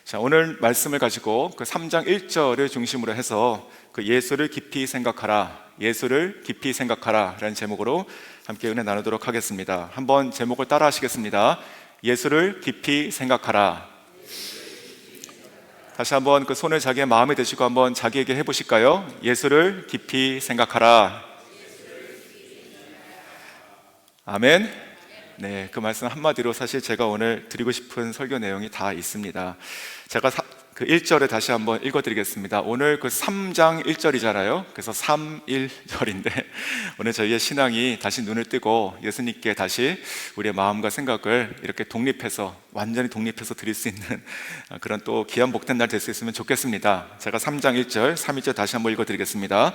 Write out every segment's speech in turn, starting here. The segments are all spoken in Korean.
자, 오늘 말씀을 가지고 그 3장 1절을 중심으로 해서 그 예수를 깊이 생각하라, 예수를 깊이 생각하라 라는 제목으로 함께 은혜 나누도록 하겠습니다. 한번 제목을 따라 하시겠습니다. 예수를 깊이 생각하라. 다시 한번 그 손을 자기의 마음에 대시고 한번 자기에게 해보실까요? 예수를 깊이 생각하라. 아멘. 네, 그 말씀 한마디로 사실 제가 오늘 드리고 싶은 설교 내용이 다 있습니다. 제가 그 1절에 다시 한번 읽어드리겠습니다. 오늘 그 3장 1절이잖아요. 그래서 3.1절인데 오늘 저희의 신앙이 다시 눈을 뜨고 예수님께 다시 우리의 마음과 생각을 이렇게 독립해서, 완전히 독립해서 드릴 수 있는 그런 또 귀한 복된 날 될 수 있으면 좋겠습니다. 제가 3장 1절, 3.1절 다시 한번 읽어드리겠습니다.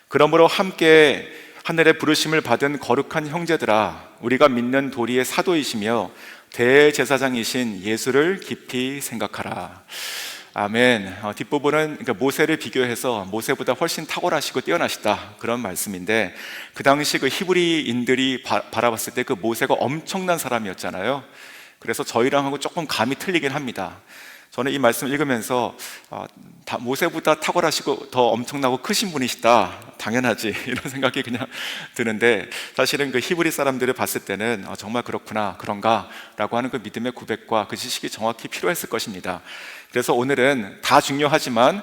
그러므로 함께 하늘의 부르심을 받은 거룩한 형제들아, 우리가 믿는 도리의 사도이시며 대제사장이신 예수를 깊이 생각하라. 아멘. 뒷부분은 그러니까 모세를 비교해서 모세보다 훨씬 탁월하시고 뛰어나시다, 그런 말씀인데, 그 당시 그 히브리인들이 바라봤을 때 그 모세가 엄청난 사람이었잖아요. 그래서 저희랑 하고 조금 감이 틀리긴 합니다. 저는 이 말씀을 읽으면서 모세보다 탁월하시고 더 엄청나고 크신 분이시다, 당연하지, 이런 생각이 그냥 드는데, 사실은 그 히브리 사람들을 봤을 때는 정말 그렇구나, 그런가 라고 하는 그 믿음의 고백과 그 지식이 정확히 필요했을 것입니다. 그래서 오늘은 다 중요하지만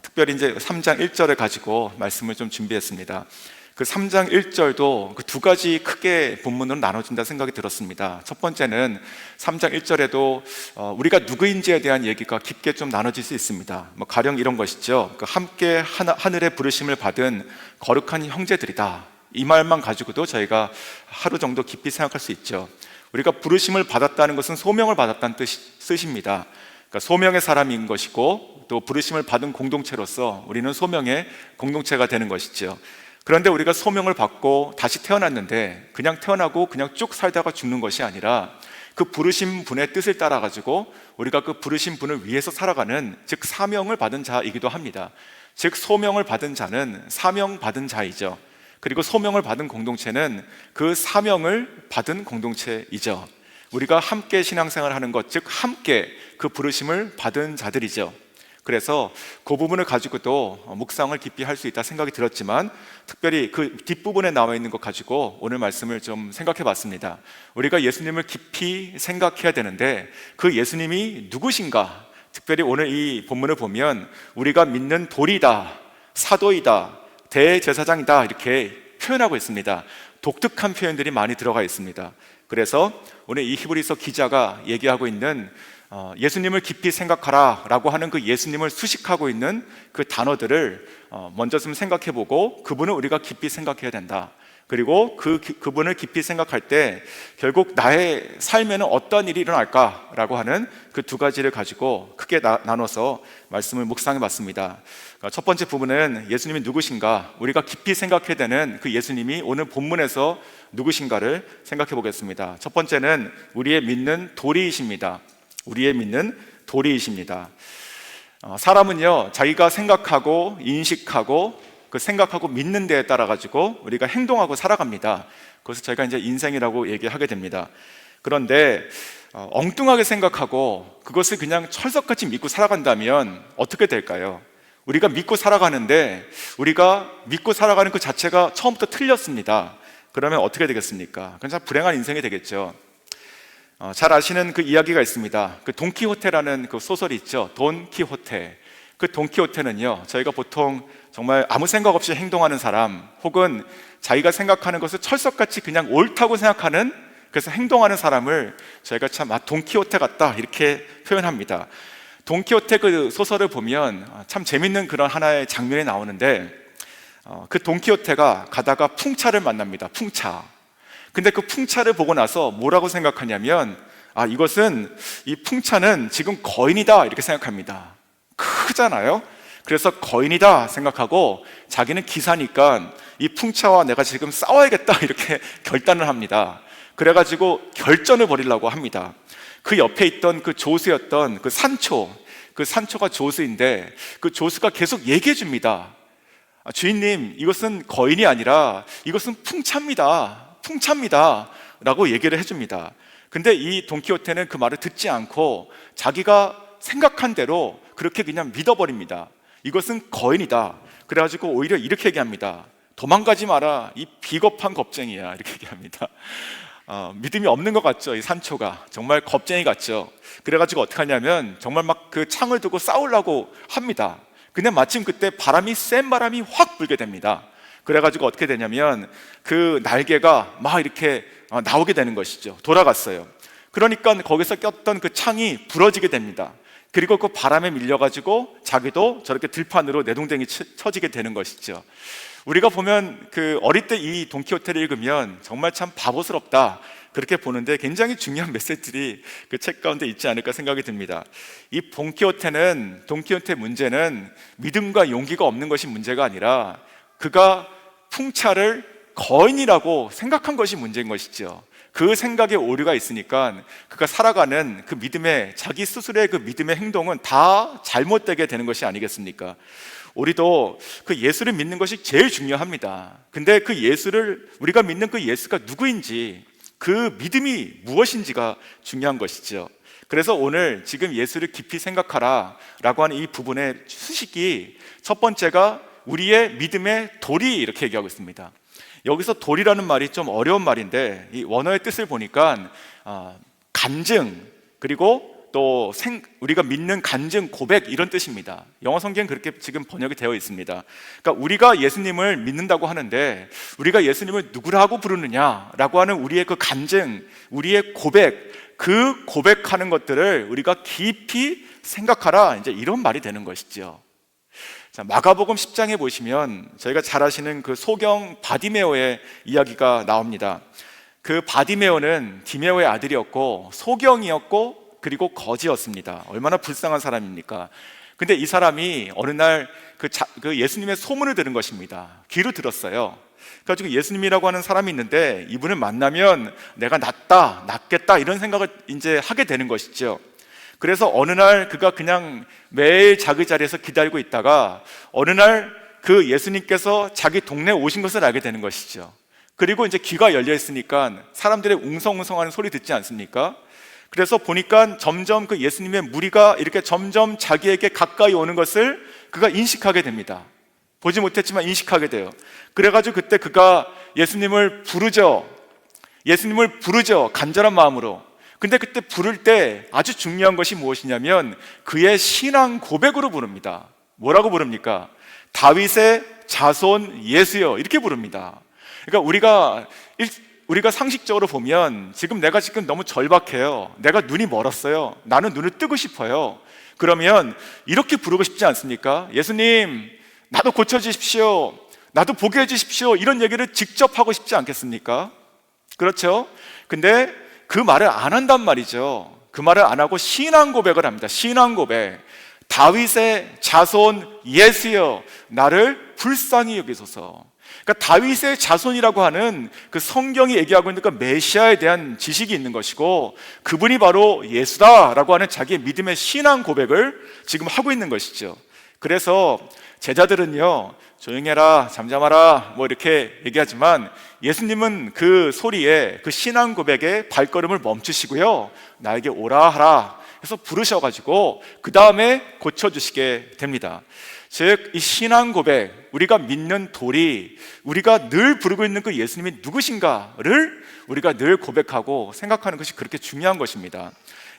특별히 이제 3장 1절을 가지고 말씀을 좀 준비했습니다. 그 3장 1절도 그 두 가지 크게 본문으로 나눠진다 생각이 들었습니다. 첫 번째는 3장 1절에도 우리가 누구인지에 대한 얘기가 깊게 좀 나눠질 수 있습니다. 가령 이런 것이죠. 그 함께 하늘의 부르심을 받은 거룩한 형제들이다, 이 말만 가지고도 저희가 하루 정도 깊이 생각할 수 있죠. 우리가 부르심을 받았다는 것은 소명을 받았다는 뜻입니다. 그러니까 소명의 사람인 것이고, 또 부르심을 받은 공동체로서 우리는 소명의 공동체가 되는 것이죠. 그런데 우리가 소명을 받고 다시 태어났는데 그냥 태어나고 그냥 쭉 살다가 죽는 것이 아니라 그 부르신 분의 뜻을 따라 가지고 우리가 그 부르신 분을 위해서 살아가는, 즉 사명을 받은 자이기도 합니다. 즉 소명을 받은 자는 사명 받은 자이죠. 그리고 소명을 받은 공동체는 그 사명을 받은 공동체이죠. 우리가 함께 신앙생활을 하는 것, 즉 함께 그 부르심을 받은 자들이죠. 그래서 그 부분을 가지고도 묵상을 깊이 할 수 있다 생각이 들었지만, 특별히 그 뒷부분에 나와 있는 것 가지고 오늘 말씀을 좀 생각해 봤습니다. 우리가 예수님을 깊이 생각해야 되는데 그 예수님이 누구신가? 특별히 오늘 이 본문을 보면 우리가 믿는 도리다, 사도이다, 대제사장이다, 이렇게 표현하고 있습니다. 독특한 표현들이 많이 들어가 있습니다. 그래서 오늘 이 히브리서 기자가 얘기하고 있는 예수님을 깊이 생각하라 라고 하는 그 예수님을 수식하고 있는 그 단어들을 먼저 좀 생각해보고, 그분을 우리가 깊이 생각해야 된다. 그리고 그분을 깊이 생각할 때 결국 나의 삶에는 어떤 일이 일어날까 라고 하는 그 두 가지를 가지고 크게 나눠서 말씀을 묵상해 봤습니다. 첫 번째 부분은 예수님이 누구신가, 우리가 깊이 생각해야 되는 그 예수님이 오늘 본문에서 누구신가를 생각해 보겠습니다. 첫 번째는 우리의 믿는 도리이십니다. 우리의 믿는 도리이십니다. 사람은요, 자기가 생각하고 인식하고 그 생각하고 믿는 데에 따라 가지고 우리가 행동하고 살아갑니다. 그것을 저희가 이제 인생이라고 얘기하게 됩니다. 그런데 엉뚱하게 생각하고 그것을 그냥 철석같이 믿고 살아간다면 어떻게 될까요? 우리가 믿고 살아가는데 우리가 믿고 살아가는 그 자체가 처음부터 틀렸습니다. 그러면 어떻게 되겠습니까? 그건 참 불행한 인생이 되겠죠. 잘 아시는 그 이야기가 있습니다. 그 돈키호테라는 그 소설이 있죠. 돈키호테. 그 돈키호테는요, 저희가 보통 정말 아무 생각 없이 행동하는 사람, 혹은 자기가 생각하는 것을 철석같이 그냥 옳다고 생각하는, 그래서 행동하는 사람을 저희가 참 돈키호테 같다, 이렇게 표현합니다. 돈키호테 그 소설을 보면 참 재밌는 그런 하나의 장면이 나오는데, 그 돈키호테가 가다가 풍차를 만납니다. 풍차. 근데 그 풍차를 보고 나서 뭐라고 생각하냐면, 이것은, 이 풍차는 지금 거인이다, 이렇게 생각합니다. 크잖아요. 그래서 거인이다 생각하고 자기는 기사니까 이 풍차와 내가 지금 싸워야겠다, 이렇게 결단을 합니다. 그래가지고 결전을 벌이려고 합니다. 그 옆에 있던 그 조수였던 그 산초가 조수인데, 그 조수가 계속 얘기해 줍니다. 주인님, 이것은 거인이 아니라 이것은 풍차입니다 라고 얘기를 해줍니다. 근데 이 돈키호테는 그 말을 듣지 않고 자기가 생각한 대로 그렇게 그냥 믿어버립니다. 이것은 거인이다. 그래가지고 오히려 이렇게 얘기합니다. 도망가지 마라, 이 비겁한 겁쟁이야, 이렇게 얘기합니다. 믿음이 없는 것 같죠? 이 산초가 정말 겁쟁이 같죠? 그래가지고 어떻게 하냐면 정말 막 그 창을 두고 싸우려고 합니다. 근데 마침 그때 센 바람이 확 불게 됩니다. 그래가지고 어떻게 되냐면 그 날개가 막 이렇게 나오게 되는 것이죠. 돌아갔어요. 그러니까 거기서 꼈던 그 창이 부러지게 됩니다. 그리고 그 바람에 밀려가지고 자기도 저렇게 들판으로 내동댕이 쳐지게 되는 것이죠. 우리가 보면 그 어릴 때 이 돈키호테를 읽으면 정말 참 바보스럽다 그렇게 보는데 굉장히 중요한 메시지들이 그 책 가운데 있지 않을까 생각이 듭니다. 이 돈키호테 문제는 믿음과 용기가 없는 것이 문제가 아니라 그가 풍차를 거인이라고 생각한 것이 문제인 것이죠. 그 생각에 오류가 있으니까 그가 살아가는 그 믿음의 자기 스스로의 그 믿음의 행동은 다 잘못되게 되는 것이 아니겠습니까? 우리도 그 예수를 믿는 것이 제일 중요합니다. 근데 그 예수를 우리가 믿는 그 예수가 누구인지 그 믿음이 무엇인지가 중요한 것이죠. 그래서 오늘 지금 예수를 깊이 생각하라 라고 하는 이 부분의 수식이 첫 번째가 우리의 믿음의 도리 이렇게 얘기하고 있습니다. 여기서 도리라는 말이 좀 어려운 말인데 이 원어의 뜻을 보니까 간증 그리고 또 우리가 믿는 간증 고백 이런 뜻입니다. 영어 성경은 그렇게 지금 번역이 되어 있습니다. 그러니까 우리가 예수님을 믿는다고 하는데 우리가 예수님을 누구라고 부르느냐라고 하는 우리의 그 간증, 우리의 고백, 그 고백하는 것들을 우리가 깊이 생각하라 이제 이런 말이 되는 것이죠. 자, 마가복음 10장에 보시면 저희가 잘 아시는 그 소경 바디메오의 이야기가 나옵니다. 그 바디메오는 디메오의 아들이었고 소경이었고 그리고 거지였습니다. 얼마나 불쌍한 사람입니까? 근데 이 사람이 어느 날 그 예수님의 소문을 들은 것입니다. 귀로 들었어요. 그래가지고 예수님이라고 하는 사람이 있는데 이분을 만나면 내가 낫겠다 이런 생각을 이제 하게 되는 것이죠. 그래서 어느 날 그가 그냥 매일 자기 자리에서 기다리고 있다가 어느 날 그 예수님께서 자기 동네에 오신 것을 알게 되는 것이죠. 그리고 이제 귀가 열려 있으니까 사람들의 웅성웅성하는 소리 듣지 않습니까? 그래서 보니까 점점 그 예수님의 무리가 이렇게 점점 자기에게 가까이 오는 것을 그가 인식하게 됩니다. 보지 못했지만 인식하게 돼요. 그래가지고 그때 그가 예수님을 부르죠. 간절한 마음으로. 근데 그때 부를 때 아주 중요한 것이 무엇이냐면 그의 신앙 고백으로 부릅니다. 뭐라고 부릅니까? 다윗의 자손 예수여 이렇게 부릅니다. 그러니까 우리가 상식적으로 보면 내가 지금 너무 절박해요. 내가 눈이 멀었어요. 나는 눈을 뜨고 싶어요. 그러면 이렇게 부르고 싶지 않습니까? 예수님, 나도 고쳐주십시오. 나도 보게 해주십시오. 이런 얘기를 직접 하고 싶지 않겠습니까? 그렇죠? 근데 그 말을 안 한단 말이죠. 그 말을 안 하고 신앙 고백을 합니다. 신앙 고백. 다윗의 자손 예수여, 나를 불쌍히 여기소서. 그러니까 다윗의 자손이라고 하는 그 성경이 얘기하고 있는 그 메시아에 대한 지식이 있는 것이고 그분이 바로 예수다라고 하는 자기의 믿음의 신앙 고백을 지금 하고 있는 것이죠. 그래서 제자들은요, 조용해라, 잠잠하라 뭐 이렇게 얘기하지만 예수님은 그 소리에 그 신앙 고백에 발걸음을 멈추시고요, 나에게 오라 하라 해서 부르셔가지고 그 다음에 고쳐주시게 됩니다. 즉, 이 신앙 고백, 우리가 믿는 도리, 우리가 늘 부르고 있는 그 예수님이 누구신가를 우리가 늘 고백하고 생각하는 것이 그렇게 중요한 것입니다.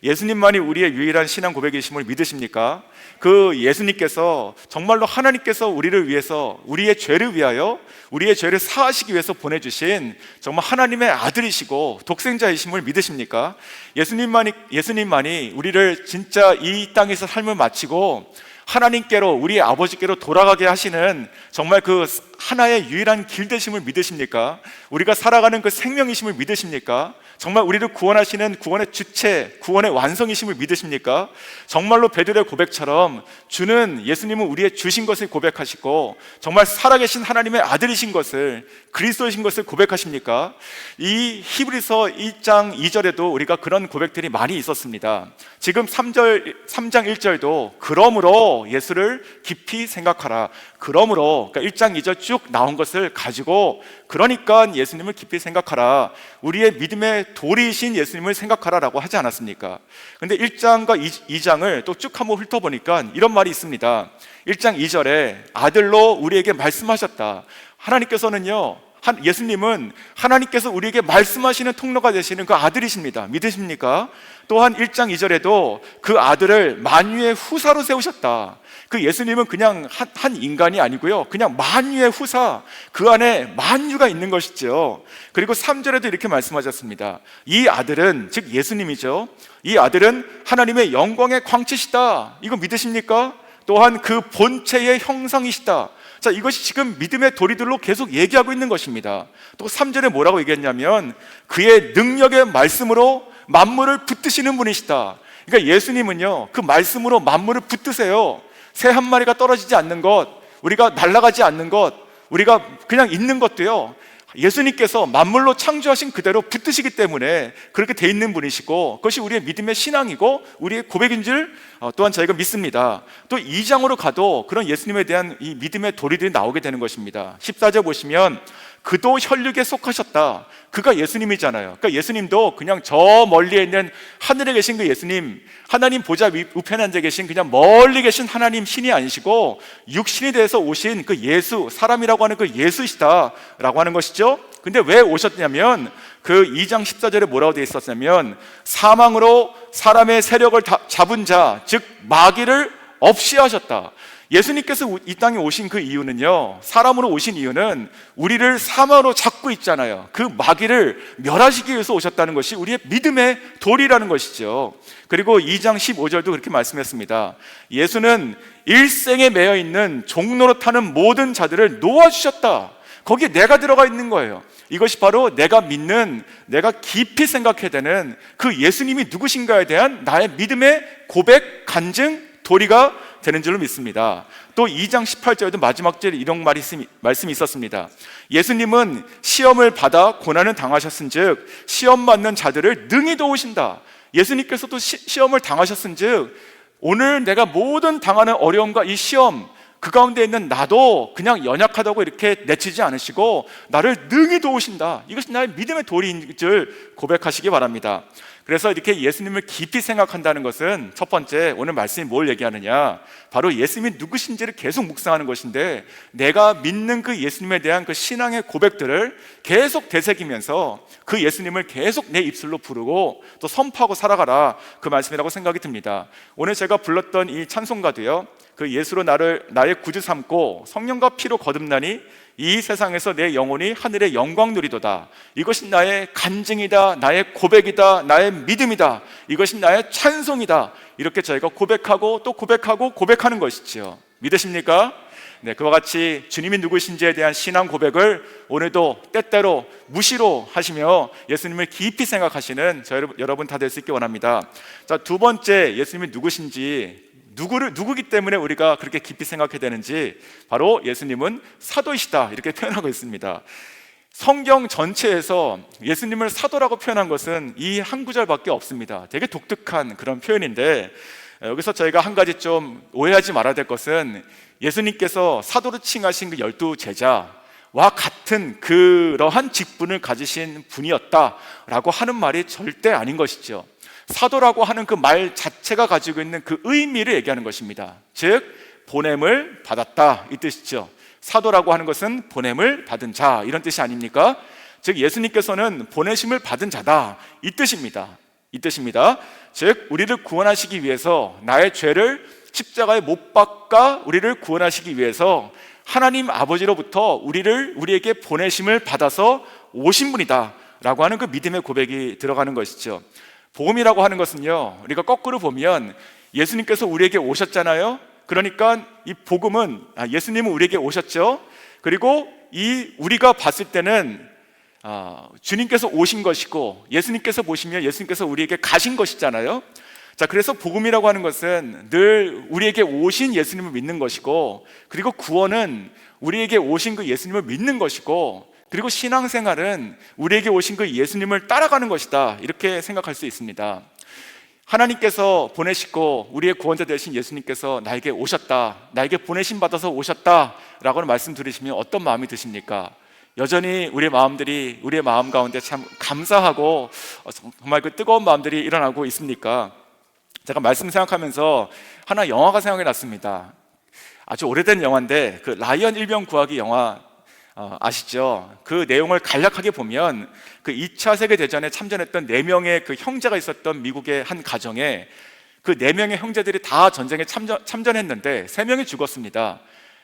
예수님만이 우리의 유일한 신앙 고백이심을 믿으십니까? 그 예수님께서 정말로 하나님께서 우리를 위해서, 우리의 죄를 위하여, 우리의 죄를 사하시기 위해서 보내주신 정말 하나님의 아들이시고 독생자이심을 믿으십니까? 예수님만이 우리를 진짜 이 땅에서 삶을 마치고 하나님께로, 우리 아버지께로 돌아가게 하시는 정말 그 하나의 유일한 길 되심을 믿으십니까? 우리가 살아가는 그 생명이심을 믿으십니까? 정말 우리를 구원하시는 구원의 주체, 구원의 완성이심을 믿으십니까? 정말로 베드로의 고백처럼 주는, 예수님은 우리의 주신 것을 고백하시고 정말 살아계신 하나님의 아들이신 것을, 그리스도이신 것을 고백하십니까? 이 히브리서 1장 2절에도 우리가 그런 고백들이 많이 있었습니다. 지금 3장 1절도 그러므로 예수를 깊이 생각하라. 그러므로, 그러니까 1장 2절 쭉 나온 것을 가지고, 그러니까 예수님을 깊이 생각하라. 우리의 믿음의 믿음의 도리이신 예수님을 생각하라라고 하지 않았습니까? 근데 1장과 2장을 또 쭉 한번 훑어보니까 이런 말이 있습니다. 1장 2절에 아들로 우리에게 말씀하셨다. 하나님께서는요, 예수님은 하나님께서 우리에게 말씀하시는 통로가 되시는 그 아들이십니다. 믿으십니까? 또한 1장 2절에도 그 아들을 만유의 후사로 세우셨다. 그 예수님은 그냥 한 인간이 아니고요, 그냥 만유의 후사, 그 안에 만유가 있는 것이죠. 그리고 3절에도 이렇게 말씀하셨습니다. 이 아들은, 즉 예수님이죠, 이 아들은 하나님의 영광의 광채시다. 이거 믿으십니까? 또한 그 본체의 형상이시다. 자, 이것이 지금 믿음의 도리들로 계속 얘기하고 있는 것입니다. 또 3절에 뭐라고 얘기했냐면 그의 능력의 말씀으로 만물을 붙드시는 분이시다. 그러니까 예수님은요, 그 말씀으로 만물을 붙드세요. 새 한 마리가 떨어지지 않는 것, 우리가 날아가지 않는 것, 우리가 그냥 있는 것도요, 예수님께서 만물로 창조하신 그대로 붙드시기 때문에 그렇게 돼 있는 분이시고, 그것이 우리의 믿음의 신앙이고 우리의 고백인 줄 또한 저희가 믿습니다. 또 2장으로 가도 그런 예수님에 대한 이 믿음의 도리들이 나오게 되는 것입니다. 14절 보시면 그도 혈육에 속하셨다. 그가 예수님이잖아요. 그러니까 예수님도 그냥 저 멀리에 있는 하늘에 계신 그 예수님, 하나님 보좌 우편에 앉아 계신 그냥 멀리 계신 하나님 신이 아니시고 육신이 돼서 오신 그 예수, 사람이라고 하는 그 예수시다라고 하는 것이죠. 근데 왜 오셨냐면 그 2장 14절에 뭐라고 되어 있었냐면 사망으로 사람의 세력을 잡은 자, 즉 마귀를 없이 하셨다. 예수님께서 이 땅에 오신 그 이유는요, 사람으로 오신 이유는 우리를 사망으로 잡고 있잖아요. 그 마귀를 멸하시기 위해서 오셨다는 것이 우리의 믿음의 도리라는 것이죠. 그리고 2장 15절도 그렇게 말씀했습니다. 예수는 일생에 매여 있는 종로로 타는 모든 자들을 놓아주셨다. 거기에 내가 들어가 있는 거예요. 이것이 바로 내가 믿는, 내가 깊이 생각해야 되는 그 예수님이 누구신가에 대한 나의 믿음의 고백, 간증, 도리가 되는 줄로 믿습니다. 또 2장 18절에도 마지막 절에 이런 말씀이 있었습니다. 예수님은 시험을 받아 고난을 당하셨은즉 시험 받는 자들을 능히 도우신다. 예수님께서도 시험을 당하셨은즉 오늘 내가 모든 당하는 어려움과 이 시험, 그 가운데 있는 나도 그냥 연약하다고 이렇게 내치지 않으시고 나를 능히 도우신다. 이것이 나의 믿음의 도리인 줄 고백하시기 바랍니다. 그래서 이렇게 예수님을 깊이 생각한다는 것은 첫 번째, 오늘 말씀이 뭘 얘기하느냐, 바로 예수님이 누구신지를 계속 묵상하는 것인데, 내가 믿는 그 예수님에 대한 그 신앙의 고백들을 계속 되새기면서 그 예수님을 계속 내 입술로 부르고 또 선포하고 살아가라, 그 말씀이라고 생각이 듭니다. 오늘 제가 불렀던 이 찬송가도요, 그 예수로 나의 구주 삼고 성령과 피로 거듭나니 이 세상에서 내 영혼이 하늘의 영광 누리도다. 이것이 나의 간증이다, 나의 고백이다, 나의 믿음이다, 이것이 나의 찬송이다. 이렇게 저희가 고백하고 또 고백하고 고백하는 것이지요. 믿으십니까? 네, 그와 같이 주님이 누구신지에 대한 신앙 고백을 오늘도 때때로 무시로 하시며 예수님을 깊이 생각하시는 여러분 다 될 수 있기 원합니다. 자, 두 번째, 예수님이 누구신지, 누구기 때문에 우리가 그렇게 깊이 생각해야 되는지, 바로 예수님은 사도이시다, 이렇게 표현하고 있습니다. 성경 전체에서 예수님을 사도라고 표현한 것은 이 한 구절밖에 없습니다. 되게 독특한 그런 표현인데, 여기서 저희가 한 가지 좀 오해하지 말아야 될 것은, 예수님께서 사도로 칭하신 그 12 제자와 같은 그러한 직분을 가지신 분이었다라고 하는 말이 절대 아닌 것이죠. 사도라고 하는 그 말 자체가 가지고 있는 그 의미를 얘기하는 것입니다. 즉 보냄을 받았다, 이 뜻이죠. 사도라고 하는 것은 보냄을 받은 자, 이런 뜻이 아닙니까? 즉 예수님께서는 보내심을 받은 자다, 이 뜻입니다. 즉 우리를 구원하시기 위해서, 나의 죄를 십자가에 못 박아 우리를 구원하시기 위해서 하나님 아버지로부터 우리에게 보내심을 받아서 오신 분이다 라고 하는 그 믿음의 고백이 들어가는 것이죠. 복음이라고 하는 것은요, 우리가 거꾸로 보면 예수님께서 우리에게 오셨잖아요. 그러니까 이 복음은, 예수님은 우리에게 오셨죠. 그리고 우리가 봤을 때는 주님께서 오신 것이고, 예수님께서 보시면 예수님께서 우리에게 가신 것이잖아요. 자, 그래서 복음이라고 하는 것은 늘 우리에게 오신 예수님을 믿는 것이고, 그리고 구원은 우리에게 오신 그 예수님을 믿는 것이고, 그리고 신앙생활은 우리에게 오신 그 예수님을 따라가는 것이다, 이렇게 생각할 수 있습니다. 하나님께서 보내시고 우리의 구원자 되신 예수님께서 나에게 오셨다, 나에게 보내심 받아서 오셨다 라고 말씀 들으시면 어떤 마음이 드십니까? 여전히 우리의 마음 가운데 참 감사하고 정말 그 뜨거운 마음들이 일어나고 있습니까? 제가 말씀 생각하면서 하나 영화가 생각이 났습니다. 아주 오래된 영화인데 그 라이언 일병 구하기 영화 아시죠? 그 내용을 간략하게 보면 그 2차 세계대전에 참전했던 4명의 그 형제가 있었던 미국의 한 가정에 그 4명의 형제들이 다 전쟁에 참전했는데 3명이 죽었습니다.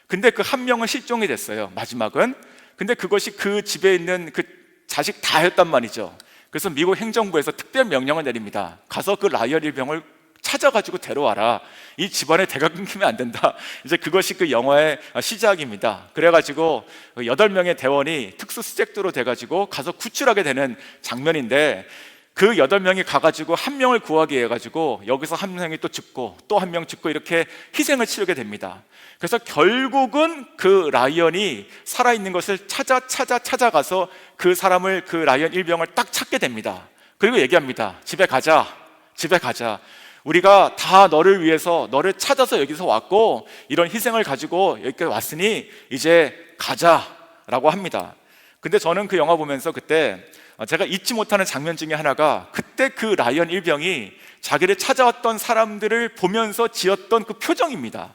근데 그 한 명은 실종이 됐어요, 마지막은. 근데 그것이 그 집에 있는 그 자식 다였단 말이죠. 그래서 미국 행정부에서 특별 명령을 내립니다. 가서 그 라이언 일병을 찾아가지고 데려와라. 이 집안의 대가 끊기면 안 된다. 이제 그것이 그 영화의 시작입니다. 그래가지고 8명의 대원이 특수수색도로 돼가지고 가서 구출하게 되는 장면인데, 그 8명이 가가지고 한 명을 구하기 위해 가지고 여기서 한 명이 또 죽고 또 한 명 죽고 이렇게 희생을 치르게 됩니다. 그래서 결국은 그 라이언이 살아있는 것을 찾아가서 그 사람을, 그 라이언 일병을 딱 찾게 됩니다. 그리고 얘기합니다. 집에 가자. 우리가 다 너를 위해서, 너를 찾아서 여기서 왔고 이런 희생을 가지고 여기까지 왔으니 이제 가자라고 합니다. 근데 저는 그 영화 보면서 그때 제가 잊지 못하는 장면 중에 하나가, 그때 그 라이언 일병이 자기를 찾아왔던 사람들을 보면서 지었던 그 표정입니다.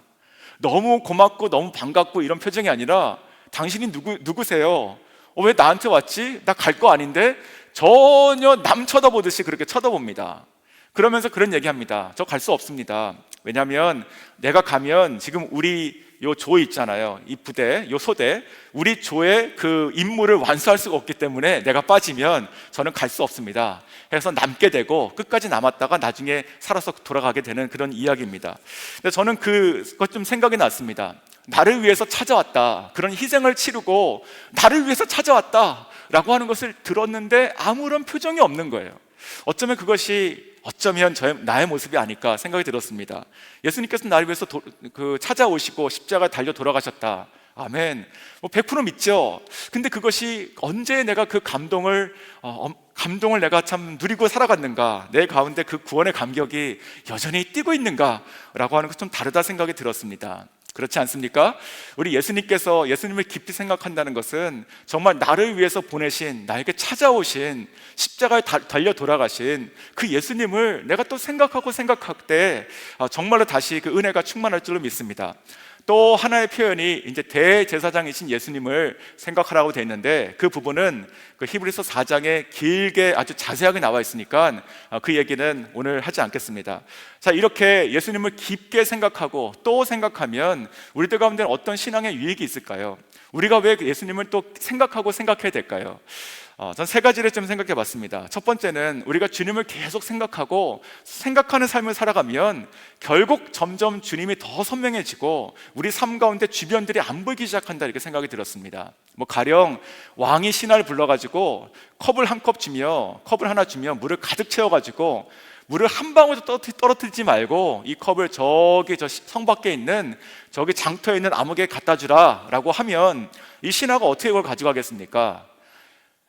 너무 고맙고 너무 반갑고 이런 표정이 아니라, 당신이 누구세요? 왜 나한테 왔지? 나 갈 거 아닌데? 전혀 남 쳐다보듯이 그렇게 쳐다봅니다. 그러면서 그런 얘기합니다. 저 갈 수 없습니다. 왜냐하면 내가 가면 지금 우리 요 조 있잖아요, 이 부대, 요 소대, 우리 조의 그 임무를 완수할 수가 없기 때문에 내가 빠지면 저는 갈 수 없습니다. 그래서 남게 되고 끝까지 남았다가 나중에 살아서 돌아가게 되는 그런 이야기입니다. 근데 저는 그것 좀 생각이 났습니다. 나를 위해서 찾아왔다, 그런 희생을 치르고 나를 위해서 찾아왔다 라고 하는 것을 들었는데 아무런 표정이 없는 거예요. 어쩌면 그것이 나의 모습이 아닐까 생각이 들었습니다. 예수님께서 나를 위해서 찾아오시고 십자가 달려 돌아가셨다. 아멘. 100% 믿죠. 근데 그것이 언제 내가 그 감동을 내가 참 누리고 살아갔는가, 내 가운데 그 구원의 감격이 여전히 뛰고 있는가 라고 하는 것 좀 다르다 생각이 들었습니다. 그렇지 않습니까? 우리 예수님을 깊이 생각한다는 것은 정말 나를 위해서 보내신, 나에게 찾아오신, 십자가에 달려 돌아가신 그 예수님을 내가 또 생각할 때 정말로 다시 그 은혜가 충만할 줄로 믿습니다. 또 하나의 표현이 이제 대제사장이신 예수님을 생각하라고 되어 있는데, 그 부분은 그 히브리서 4장에 길게 아주 자세하게 나와 있으니까 그 얘기는 오늘 하지 않겠습니다. 자, 이렇게 예수님을 깊게 생각하고 또 생각하면 우리들 가운데는 어떤 신앙의 유익이 있을까요? 우리가 왜 예수님을 또 생각해야 될까요? 전 3가지를 좀 생각해 봤습니다. 첫 번째는 우리가 주님을 계속 생각하는 삶을 살아가면 결국 점점 주님이 더 선명해지고 우리 삶 가운데 주변들이 안 보이기 시작한다, 이렇게 생각이 들었습니다. 가령 왕이 신하를 불러가지고 컵을 하나 주며 물을 가득 채워가지고 물을 한 방울도 떨어뜨리지 말고 이 컵을 저 성 밖에 있는 저기 장터에 있는 아무개 갖다 주라 라고 하면 이 신하가 어떻게 그걸 가져가겠습니까?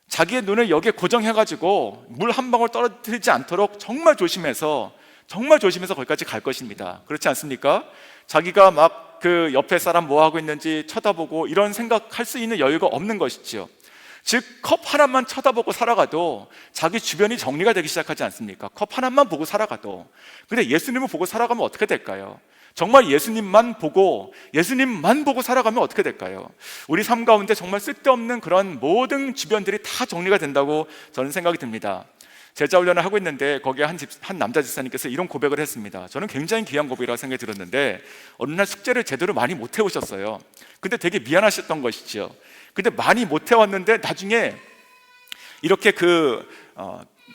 자기의 눈을 여기에 고정해가지고 물 한 방울 떨어뜨리지 않도록 정말 조심해서 거기까지 갈 것입니다. 그렇지 않습니까? 자기가 막 그 옆에 사람 뭐 하고 있는지 쳐다보고 이런 생각할 수 있는 여유가 없는 것이지요. 즉 컵 하나만 쳐다보고 살아가도 자기 주변이 정리가 되기 시작하지 않습니까? 컵 하나만 보고 살아가도. 근데 예수님을 보고 살아가면 어떻게 될까요? 정말 예수님만 보고 살아가면 어떻게 될까요? 우리 삶 가운데 정말 쓸데없는 그런 모든 주변들이 다 정리가 된다고 저는 생각이 듭니다. 제자훈련을 하고 있는데 거기에 한 남자 집사님께서 이런 고백을 했습니다. 저는 굉장히 귀한 고백이라고 생각이 들었는데, 어느 날 숙제를 제대로 많이 못 해오셨어요. 근데 되게 미안하셨던 것이죠. 근데 많이 못 해왔는데 나중에 이렇게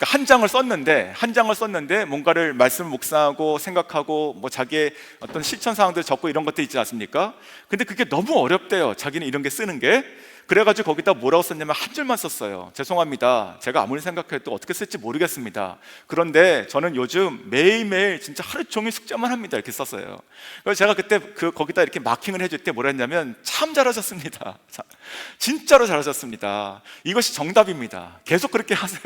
한 장을 썼는데 뭔가를 말씀을 묵상하고 생각하고 자기의 어떤 실천 사항들 적고 이런 것들 있지 않습니까? 근데 그게 너무 어렵대요, 자기는 이런 게 쓰는 게. 그래가지고 거기다 뭐라고 썼냐면 한 줄만 썼어요. 죄송합니다, 제가 아무리 생각해도 어떻게 쓸지 모르겠습니다. 그런데 저는 요즘 매일매일 진짜 하루 종일 숙제만 합니다, 이렇게 썼어요. 그래서 제가 그때 거기다 이렇게 마킹을 해줄 때 뭐라 했냐면, 참 잘하셨습니다. 진짜로 잘하셨습니다. 이것이 정답입니다. 계속 그렇게 하세요.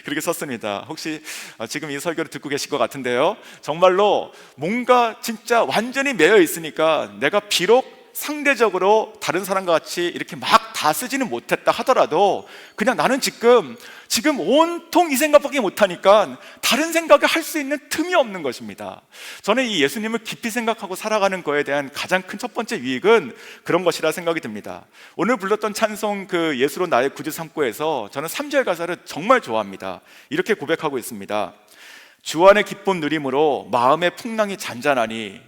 그렇게 썼습니다. 혹시 지금 이 설교를 듣고 계실 것 같은데요, 정말로 뭔가 진짜 완전히 매여 있으니까 내가 비록 상대적으로 다른 사람과 같이 이렇게 막 다 쓰지는 못했다 하더라도 그냥 나는 지금 온통 이 생각밖에 못하니까 다른 생각을 할 수 있는 틈이 없는 것입니다. 저는 이 예수님을 깊이 생각하고 살아가는 거에 대한 가장 큰 첫 번째 유익은 그런 것이라 생각이 듭니다. 오늘 불렀던 찬송 그 예수로 나의 구주 삼고에서 저는 3절 가사를 정말 좋아합니다. 이렇게 고백하고 있습니다. 주 안의 기쁨 누림으로 마음의 풍랑이 잔잔하니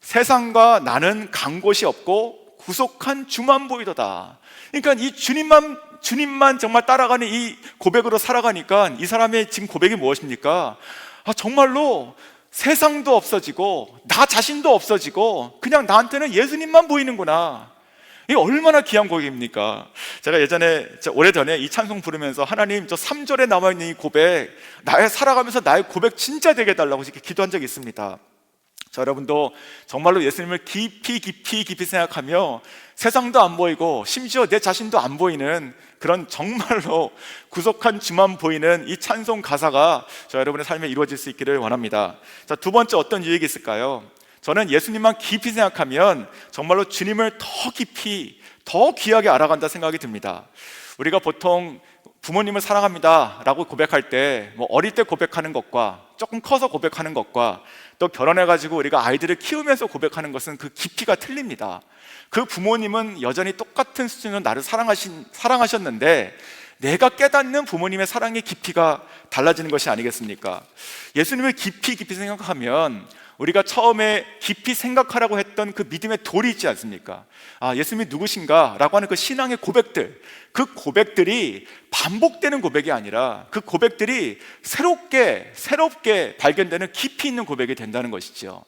세상과 나는 간 곳이 없고 구속한 주만 보이도다. 그러니까 이 주님만 정말 따라가는 이 고백으로 살아가니까 이 사람의 지금 고백이 무엇입니까? 정말로 세상도 없어지고 나 자신도 없어지고 그냥 나한테는 예수님만 보이는구나. 이게 얼마나 귀한 고백입니까? 제가 예전에 오래전에 이 찬송 부르면서 하나님 저 3절에 남아있는 이 고백 살아가면서 나의 고백 진짜 되게 해달라고 이렇게 기도한 적이 있습니다. 자, 여러분도 정말로 예수님을 깊이 생각하며 세상도 안 보이고 심지어 내 자신도 안 보이는 그런 정말로 구속한 주만 보이는 이 찬송 가사가 저 여러분의 삶에 이루어질 수 있기를 원합니다. 자, 두 번째 어떤 유익이 있을까요? 저는 예수님만 깊이 생각하면 정말로 주님을 더 깊이 더 귀하게 알아간다 생각이 듭니다. 우리가 보통 부모님을 사랑합니다 라고 고백할 때 어릴 때 고백하는 것과 조금 커서 고백하는 것과 또 결혼해가지고 우리가 아이들을 키우면서 고백하는 것은 그 깊이가 틀립니다. 그 부모님은 여전히 똑같은 수준으로 나를 사랑하셨는데 내가 깨닫는 부모님의 사랑의 깊이가 달라지는 것이 아니겠습니까? 예수님을 깊이 생각하면 우리가 처음에 깊이 생각하라고 했던 그 믿음의 돌이 있지 않습니까? 예수님이 누구신가? 라고 하는 그 신앙의 고백들, 그 고백들이 반복되는 고백이 아니라 그 고백들이 새롭게 발견되는 깊이 있는 고백이 된다는 것이죠.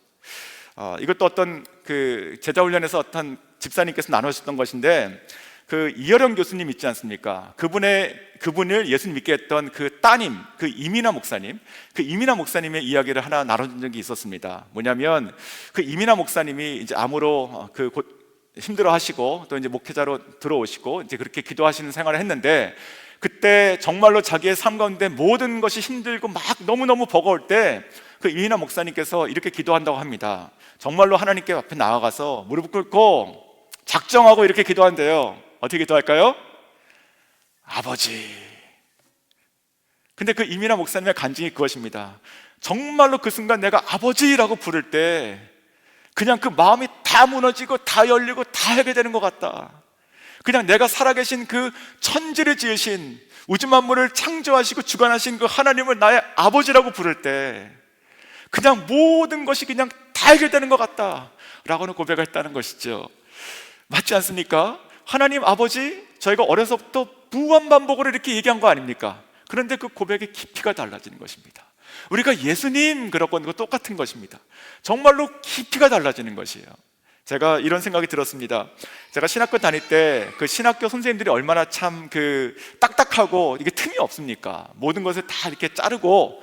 이것도 어떤 그 제자훈련에서 어떤 집사님께서 나누셨던 것인데 그 이어령 교수님 있지 않습니까? 그분을 예수님 믿게 했던 그 따님, 그 이민아 목사님의 이야기를 하나 나눠준 적이 있었습니다. 뭐냐면 그 이민아 목사님이 이제 암으로 곧 힘들어하시고 또 이제 목회자로 들어오시고 이제 그렇게 기도하시는 생활을 했는데 그때 정말로 자기의 삶 가운데 모든 것이 힘들고 막 너무너무 버거울 때 그 이민아 목사님께서 이렇게 기도한다고 합니다. 정말로 하나님께 앞에 나아가서 무릎 꿇고 작정하고 이렇게 기도한대요. 어떻게 기도할까요? 아버지. 근데 그 이민아 목사님의 간증이 그것입니다. 정말로 그 순간 내가 아버지라고 부를 때 그냥 그 마음이 다 무너지고 다 열리고 다 하게 되는 것 같다. 그냥 내가 살아계신 그 천지를 지으신 우주 만물을 창조하시고 주관하신 그 하나님을 나의 아버지라고 부를 때 그냥 모든 것이 그냥 다 해결되는 것 같다 라고는 고백했다는 것이죠. 맞지 않습니까? 하나님 아버지, 저희가 어려서부터 무한반복으로 이렇게 얘기한 거 아닙니까? 그런데 그 고백의 깊이가 달라지는 것입니다. 우리가 예수님 그러고 있는 거 똑같은 것입니다. 정말로 깊이가 달라지는 것이에요. 제가 이런 생각이 들었습니다. 제가 신학교 다닐 때 그 신학교 선생님들이 얼마나 참 딱딱하고 이게 틈이 없습니까? 모든 것을 다 이렇게 자르고.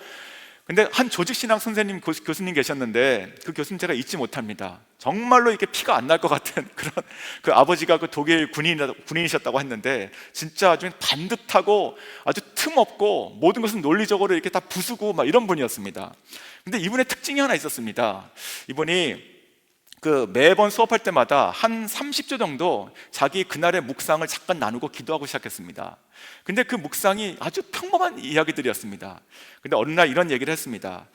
근데 한 조직신학 선생님 교수님 계셨는데 그 교수님 제가 잊지 못합니다. 정말로 이렇게 피가 안 날 것 같은 그런 그 아버지가 그 독일 군인이셨다고 했는데 진짜 아주 반듯하고 아주 틈 없고 모든 것은 논리적으로 이렇게 다 부수고 막 이런 분이었습니다. 근데 이분의 특징이 하나 있었습니다. 이분이 그 매번 수업할 때마다 한 30초 정도 자기 그날의 묵상을 잠깐 나누고 기도하고 시작했습니다. 근데 그 묵상이 아주 평범한 이야기들이었습니다. 근데 어느 날 이런 얘기를 했습니다.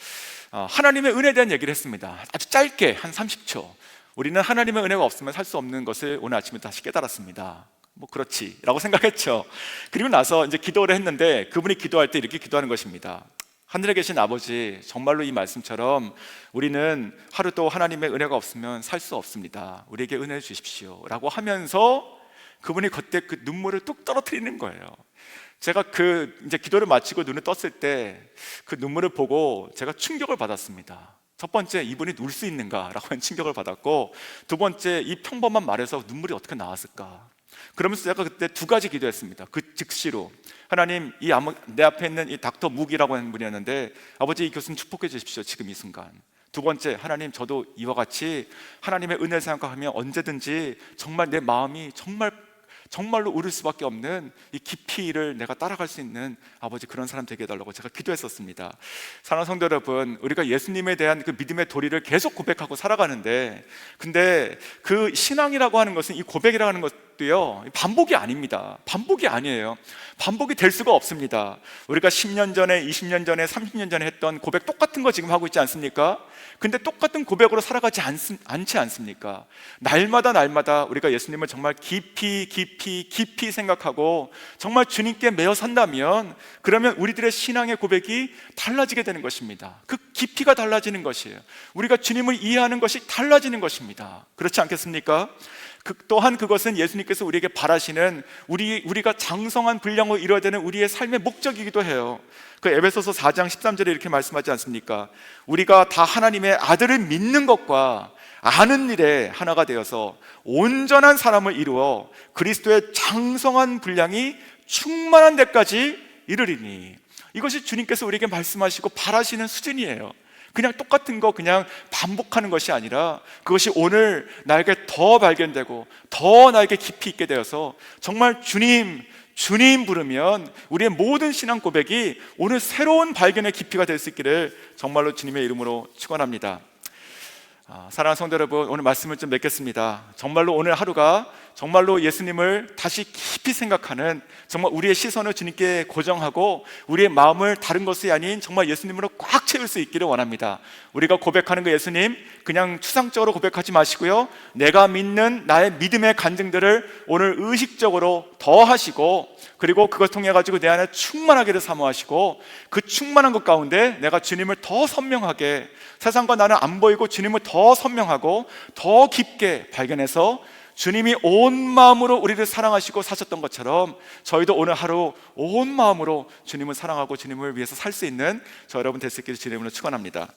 하나님의 은혜에 대한 얘기를 했습니다. 아주 짧게 한 30초. 우리는 하나님의 은혜가 없으면 살 수 없는 것을 오늘 아침에 다시 깨달았습니다. 그렇지 라고 생각했죠. 그리고 나서 이제 기도를 했는데 그분이 기도할 때 이렇게 기도하는 것입니다. 하늘에 계신 아버지, 정말로 이 말씀처럼 우리는 하루도 하나님의 은혜가 없으면 살 수 없습니다. 우리에게 은혜 주십시오 라고 하면서 그분이 그때 그 눈물을 뚝 떨어뜨리는 거예요. 제가 이제 기도를 마치고 눈을 떴을 때 그 눈물을 보고 제가 충격을 받았습니다. 첫 번째, 이분이 울 수 있는가라고 하는 충격을 받았고, 두 번째, 이 평범한 말에서 눈물이 어떻게 나왔을까. 그러면서 제가 그때 두 가지 기도했습니다. 그 즉시로 하나님, 내 앞에 있는 이 닥터 묵이라고 하는 분이었는데 아버지, 이 교수님 축복해 주십시오 지금 이 순간. 두 번째, 하나님, 저도 이와 같이 하나님의 은혜를 생각하면 언제든지 정말 내 마음이 정말로 울을 수밖에 없는 이 깊이를 내가 따라갈 수 있는 아버지, 그런 사람 되게 해달라고 제가 기도했었습니다. 사랑하는 성도 여러분, 우리가 예수님에 대한 그 믿음의 도리를 계속 고백하고 살아가는데, 근데 그 신앙이라고 하는 것은, 이 고백이라고 하는 것, 것도요, 반복이 아닙니다. 반복이 아니에요. 반복이 될 수가 없습니다. 우리가 10년 전에, 20년 전에, 30년 전에 했던 고백 똑같은 거 지금 하고 있지 않습니까? 근데 똑같은 고백으로 살아가지 않지 않습니까? 날마다 우리가 예수님을 정말 깊이 생각하고 정말 주님께 매어 산다면, 그러면 우리들의 신앙의 고백이 달라지게 되는 것입니다. 그 깊이가 달라지는 것이에요. 우리가 주님을 이해하는 것이 달라지는 것입니다. 그렇지 않겠습니까? 또한 그것은 예수님께서 우리에게 바라시는 우리가 장성한 분량으로 이루어야 되는 우리의 삶의 목적이기도 해요. 그 에베소서 4장 13절에 이렇게 말씀하지 않습니까? 우리가 다 하나님의 아들을 믿는 것과 아는 일에 하나가 되어서 온전한 사람을 이루어 그리스도의 장성한 분량이 충만한 데까지 이르리니. 이것이 주님께서 우리에게 말씀하시고 바라시는 수준이에요. 그냥 똑같은 거 그냥 반복하는 것이 아니라, 그것이 오늘 나에게 더 발견되고 더 나에게 깊이 있게 되어서 정말 주님 부르면 우리의 모든 신앙 고백이 오늘 새로운 발견의 깊이가 될 수 있기를 정말로 주님의 이름으로 축원합니다. 사랑하는 성도 여러분, 오늘 말씀을 좀 맺겠습니다. 정말로 오늘 하루가 정말로 예수님을 다시 깊이 생각하는, 정말 우리의 시선을 주님께 고정하고 우리의 마음을 다른 것이 아닌 정말 예수님으로 꽉 채울 수 있기를 원합니다. 우리가 고백하는 그 예수님, 그냥 추상적으로 고백하지 마시고요, 내가 믿는 나의 믿음의 간증들을 오늘 의식적으로 더하시고, 그리고 그것 통해 가지고 내 안에 충만하기를 사모하시고, 그 충만한 것 가운데 내가 주님을 더 선명하게, 세상과 나는 안 보이고 주님을 더 선명하고 더 깊게 발견해서 주님이 온 마음으로 우리를 사랑하시고 사셨던 것처럼 저희도 오늘 하루 온 마음으로 주님을 사랑하고 주님을 위해서 살 수 있는 저 여러분 될 수 있기를 주님으로 축원합니다.